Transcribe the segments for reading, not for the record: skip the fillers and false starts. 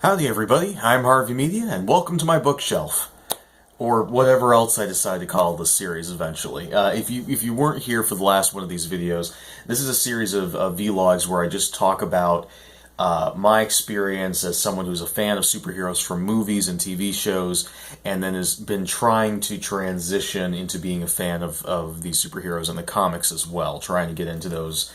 Howdy everybody, I'm Harvey Media, and welcome to my bookshelf. Or whatever else I decide to call this series eventually. If you weren't here for the last one of these videos, this is a series of vlogs where I just talk about my experience as someone who's a fan of superheroes from movies and TV shows, and then has been trying to transition into being a fan of these superheroes in the comics as well, trying to get into those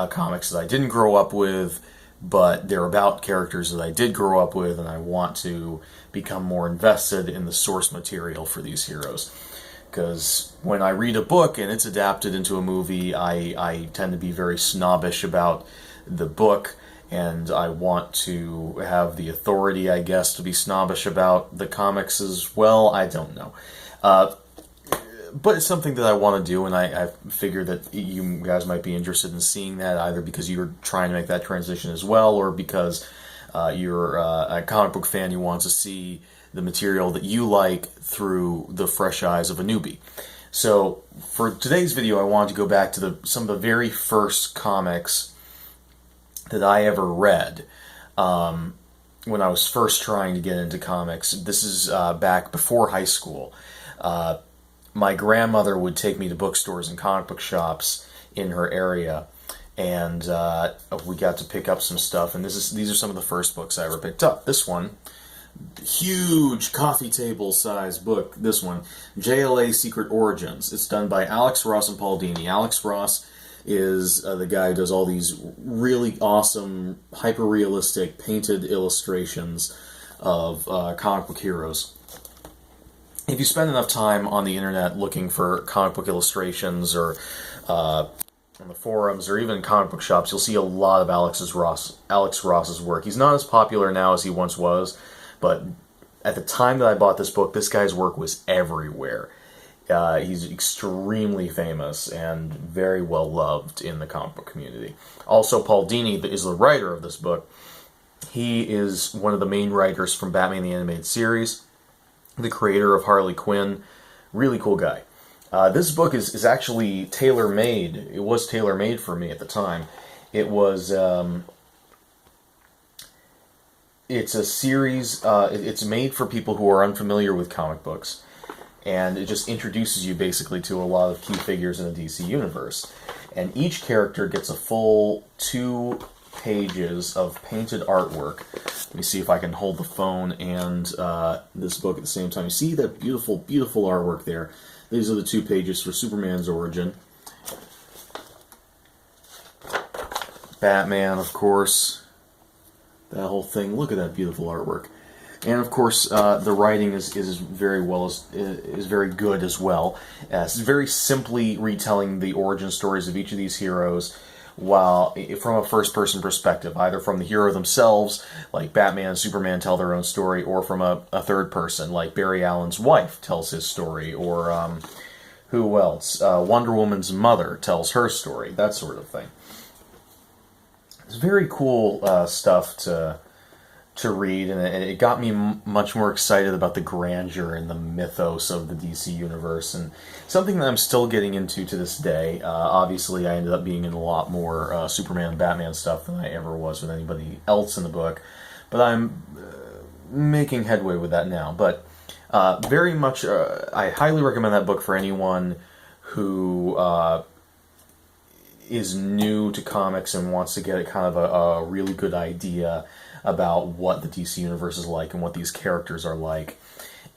comics that I didn't grow up with, but they're about characters that I did grow up with, and I want to become more invested in the source material for these heroes. Because when I read a book and it's adapted into a movie, I tend to be very snobbish about the book, and I want to have the authority, I guess, to be snobbish about the comics as well. I don't know. But it's something that I want to do, and I figure that you guys might be interested in seeing that, either because you're trying to make that transition as well, or because you're a comic book fan who wants to see the material that you like through the fresh eyes of a newbie. So for today's video, I wanted to go back to some of the very first comics that I ever read when I was first trying to get into comics. This is back before high school. My grandmother would take me to bookstores and comic book shops in her area, and we got to pick up some stuff, and these are some of the first books I ever picked up. This one, huge coffee table size book, this one, JLA Secret Origins. It's done by Alex Ross and Paul Dini. Alex Ross is the guy who does all these really awesome, hyper-realistic, painted illustrations of comic book heroes. If you spend enough time on the internet looking for comic book illustrations, or on the forums, or even in comic book shops, you'll see a lot of Alex Ross's work. He's not as popular now as he once was, but at the time that I bought this book, this guy's work was everywhere. He's extremely famous and very well loved in the comic book community. Also, Paul Dini is the writer of this book. He is one of the main writers from Batman the Animated Series, the creator of Harley Quinn. Really cool guy. This book is actually tailor-made. It was tailor-made for me at the time. It was, it's a series, it's made for people who are unfamiliar with comic books, and it just introduces you basically to a lot of key figures in the DC universe. And each character gets a full 2 pages of painted artwork. Let me see if I can hold the phone and this book at the same time. You see that beautiful, beautiful artwork there? These are the 2 pages for Superman's origin. Batman, of course. That whole thing. Look at that beautiful artwork. And of course, the writing is very good as well. It's very simply retelling the origin stories of each of these heroes, while from a first-person perspective, either from the hero themselves, like Batman and Superman tell their own story, or from a third person, like Barry Allen's wife tells his story, or who else? Wonder Woman's mother tells her story, that sort of thing. It's very cool stuff to read, and it got me much more excited about the grandeur and the mythos of the DC universe, and something that I'm still getting into to this day. Obviously, I ended up being in a lot more Superman and Batman stuff than I ever was with anybody else in the book, but I'm making headway with that now. But very much, I highly recommend that book for anyone who is new to comics and wants to get kind of a really good idea about what the DC universe is like and what these characters are like.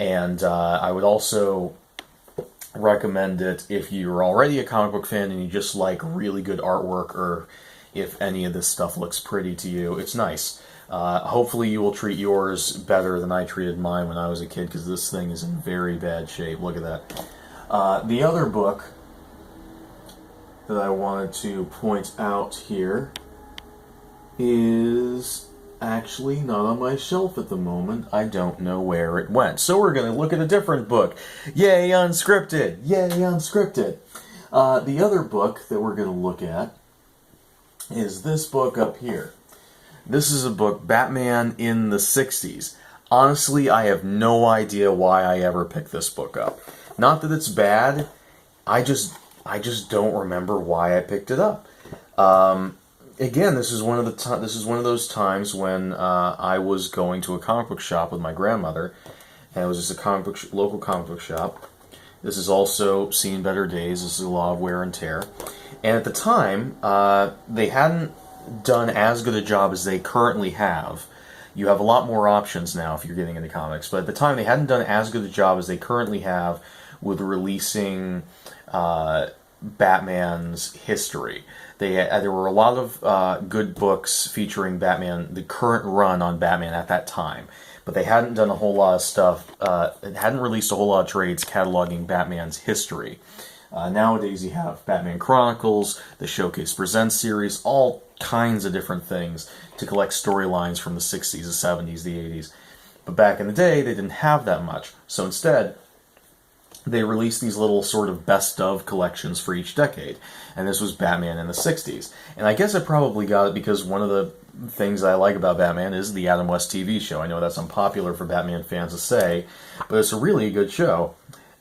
And I would also recommend it if you're already a comic book fan and you just like really good artwork, or if any of this stuff looks pretty to you. It's nice. Hopefully you will treat yours better than I treated mine when I was a kid, because this thing is in very bad shape. Look at that. The other book that I wanted to point out here is actually not on my shelf at the moment. I don't know where it went. So we're going to look at a different book. Yay, unscripted! Yay, unscripted! The other book that we're going to look at is this book up here. This is a book, Batman in the 60s. Honestly, I have no idea why I ever picked this book up. Not that it's bad, I just don't remember why I picked it up. again, this is one of those times when I was going to a comic book shop with my grandmother, and it was just a local comic book shop. This is also seen better days. This is a lot of wear and tear. And at the time, they hadn't done as good a job as they currently have. You have a lot more options now if you're getting into comics, but at the time they hadn't done as good a job as they currently have with releasing Batman's history. There were a lot of good books featuring Batman, the current run on Batman at that time, but they hadn't done a whole lot of stuff, hadn't released a whole lot of trades cataloging Batman's history. Nowadays you have Batman Chronicles, the Showcase Presents series, all kinds of different things to collect storylines from the 60s, the 70s, the 80s. But back in the day, they didn't have that much. So instead, they released these little sort of best-of collections for each decade. And this was Batman in the 60s. And I guess I probably got it because one of the things I like about Batman is the Adam West TV show. I know that's unpopular for Batman fans to say, but it's a really good show.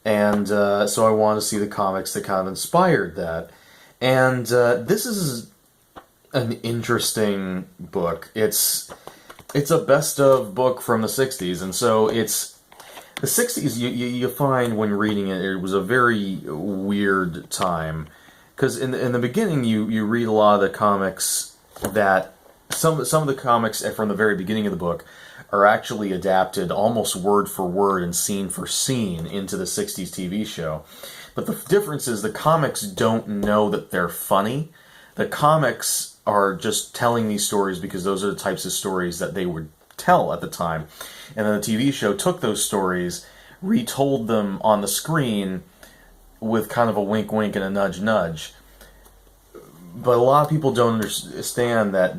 And so I wanted to see the comics that kind of inspired that. And this is an interesting book. It's a best-of book from the 60s, and so it's... The 60s, you find when reading it, it was a very weird time. Because in the beginning, you read a lot of the comics that... Some of the comics from the very beginning of the book are actually adapted almost word for word and scene for scene into the 60s TV show. But the difference is the comics don't know that they're funny. The comics are just telling these stories because those are the types of stories that they would tell at the time. And then the TV show took those stories, retold them on the screen with kind of a wink wink and a nudge nudge. But a lot of people don't understand that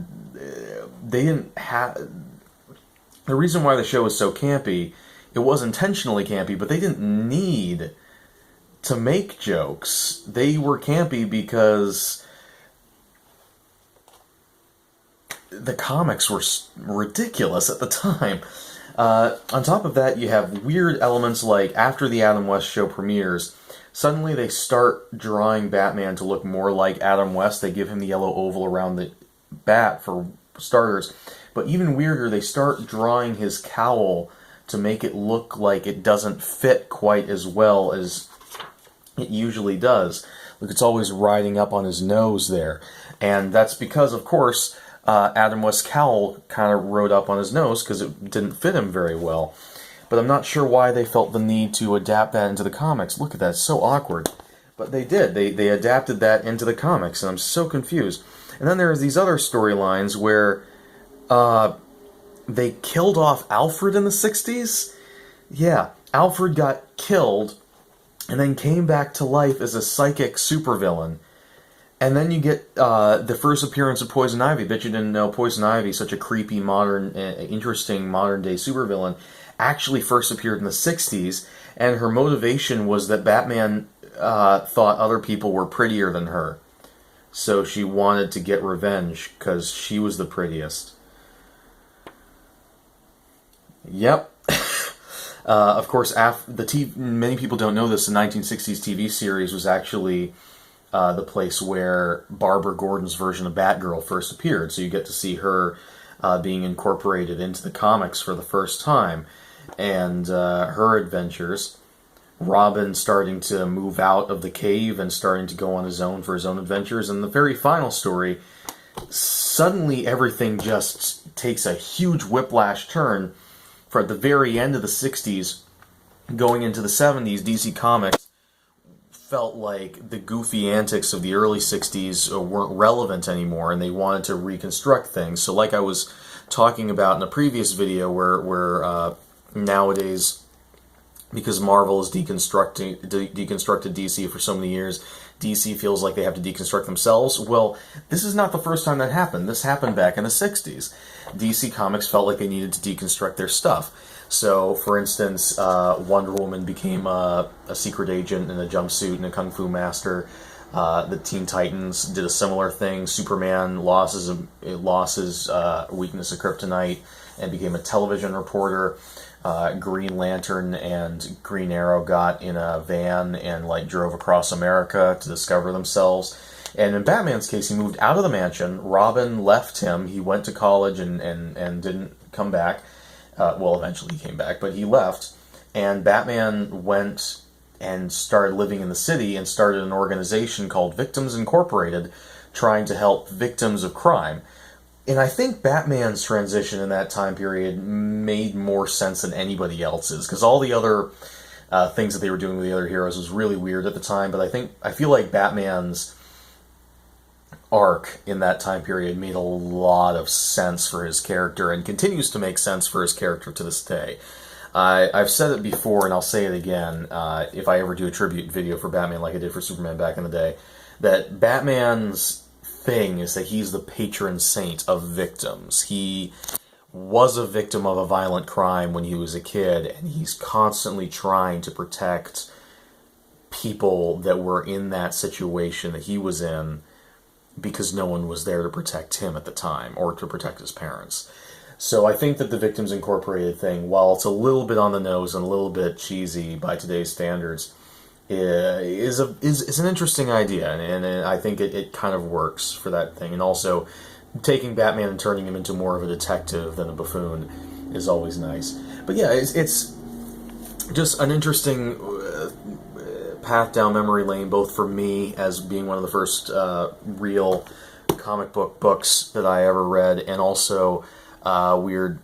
they didn't have... The reason why the show was so campy, it was intentionally campy, but they didn't need to make jokes. They were campy because the comics were ridiculous at the time. On top of that, you have weird elements like after the Adam West show premieres, suddenly they start drawing Batman to look more like Adam West. They give him the yellow oval around the bat for starters. But even weirder, they start drawing his cowl to make it look like it doesn't fit quite as well as it usually does. Look, it's always riding up on his nose there. And that's because, of course, Adam West's cowl kind of rode up on his nose because it didn't fit him very well. But I'm not sure why they felt the need to adapt that into the comics. Look at that, it's so awkward. But they did. They adapted that into the comics, and I'm so confused. And then there's these other storylines where they killed off Alfred in the 60s? Yeah, Alfred got killed and then came back to life as a psychic supervillain. And then you get the first appearance of Poison Ivy. Bet you didn't know Poison Ivy, such a creepy, modern, interesting modern-day supervillain, actually first appeared in the 60s, and her motivation was that Batman thought other people were prettier than her. So she wanted to get revenge because she was the prettiest. Yep. Of course, many people don't know this, the 1960s TV series was actually the place where Barbara Gordon's version of Batgirl first appeared. So you get to see her being incorporated into the comics for the first time. And her adventures. Robin starting to move out of the cave and starting to go on his own for his own adventures. And the very final story, suddenly everything just takes a huge whiplash turn. For at the very end of the 60s, going into the 70s, DC Comics felt like the goofy antics of the early 60s weren't relevant anymore, and they wanted to reconstruct things. So like I was talking about in a previous video, where nowadays, because Marvel has deconstructed DC for so many years, DC feels like they have to deconstruct themselves. Well, this is not the first time that happened. This happened back in the 60s. DC Comics felt like they needed to deconstruct their stuff. So, for instance, Wonder Woman became a secret agent in a jumpsuit and a kung fu master. The Teen Titans did a similar thing. Superman lost his weakness of kryptonite and became a television reporter. Green Lantern and Green Arrow got in a van and drove across America to discover themselves. And in Batman's case, he moved out of the mansion. Robin left him. He went to college and didn't come back. Well, eventually he came back, but he left. And Batman went and started living in the city and started an organization called Victims Incorporated, trying to help victims of crime. And I think Batman's transition in that time period made more sense than anybody else's, because all the other things that they were doing with the other heroes was really weird at the time. But I feel like Batman's arc in that time period made a lot of sense for his character, and continues to make sense for his character to this day. I've said it before, and I'll say it again, if I ever do a tribute video for Batman like I did for Superman back in the day, that Batman's thing is that he's the patron saint of victims. He was a victim of a violent crime when he was a kid, and he's constantly trying to protect people that were in that situation that he was in, because no one was there to protect him at the time, or to protect his parents. So I think that the Victims Incorporated thing, while it's a little bit on the nose and a little bit cheesy by today's standards, is an interesting idea, and I think it kind of works for that thing. And also, taking Batman and turning him into more of a detective than a buffoon is always nice. But yeah, it's just an interesting path down memory lane, both for me as being one of the first real comic book books that I ever read, and also weird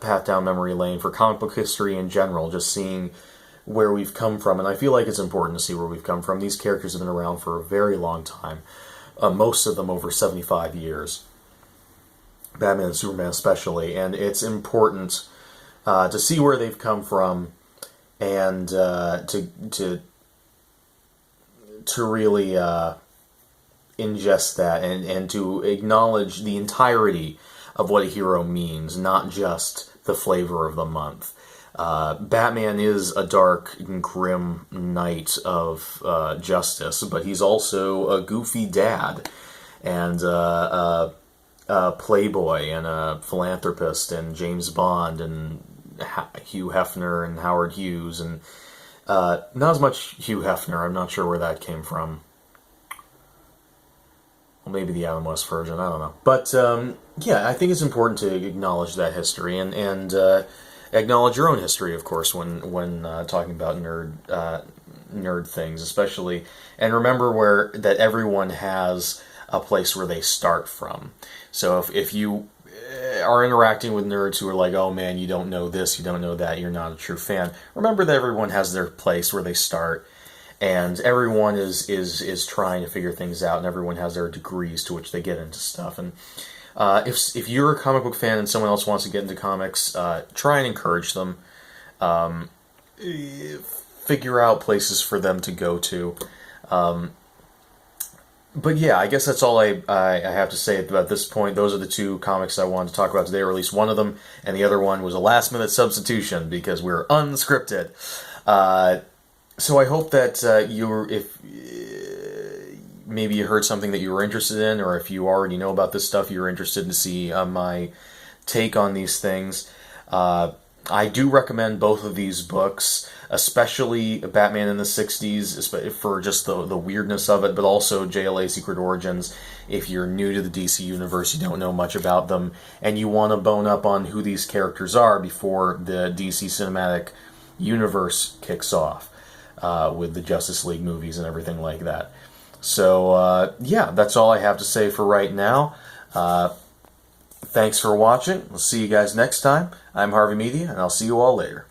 path down memory lane for comic book history in general, just seeing where we've come from. And I feel like it's important to see where we've come from. These characters have been around for a very long time, most of them over 75 years, Batman and Superman especially, and it's important to see where they've come from, and to really ingest that, and to acknowledge the entirety of what a hero means, not just the flavor of the month. Batman is a dark and grim knight of justice, but he's also a goofy dad, and a playboy, and a philanthropist, and James Bond, and Hugh Hefner, and Howard Hughes, and not as much Hugh Hefner. I'm not sure where that came from. Well, maybe the Adam West version, I don't know. But, yeah, I think it's important to acknowledge that history, and acknowledge your own history, of course, when talking about nerd things, especially. And remember that everyone has a place where they start from. So if you are interacting with nerds who are like, oh man, you don't know this, you don't know that, you're not a true fan, remember that everyone has their place where they start, and everyone is trying to figure things out, and everyone has their degrees to which they get into stuff. And if you're a comic book fan and someone else wants to get into comics, try and encourage them. Figure out places for them to go to. But yeah, I guess that's all I have to say about this point. Those are the two comics I wanted to talk about today, or at least one of them, and the other one was a last-minute substitution because we're unscripted. So I hope that if maybe you heard something that you were interested in, or if you already know about this stuff, you're interested to see my take on these things. I do recommend both of these books, especially Batman in the 60s, for just the weirdness of it, but also JLA Secret Origins. If you're new to the DC Universe, you don't know much about them, and you want to bone up on who these characters are before the DC Cinematic Universe kicks off with the Justice League movies and everything like that. So, yeah, that's all I have to say for right now. Thanks for watching. We'll see you guys next time. I'm Harvey Media, and I'll see you all later.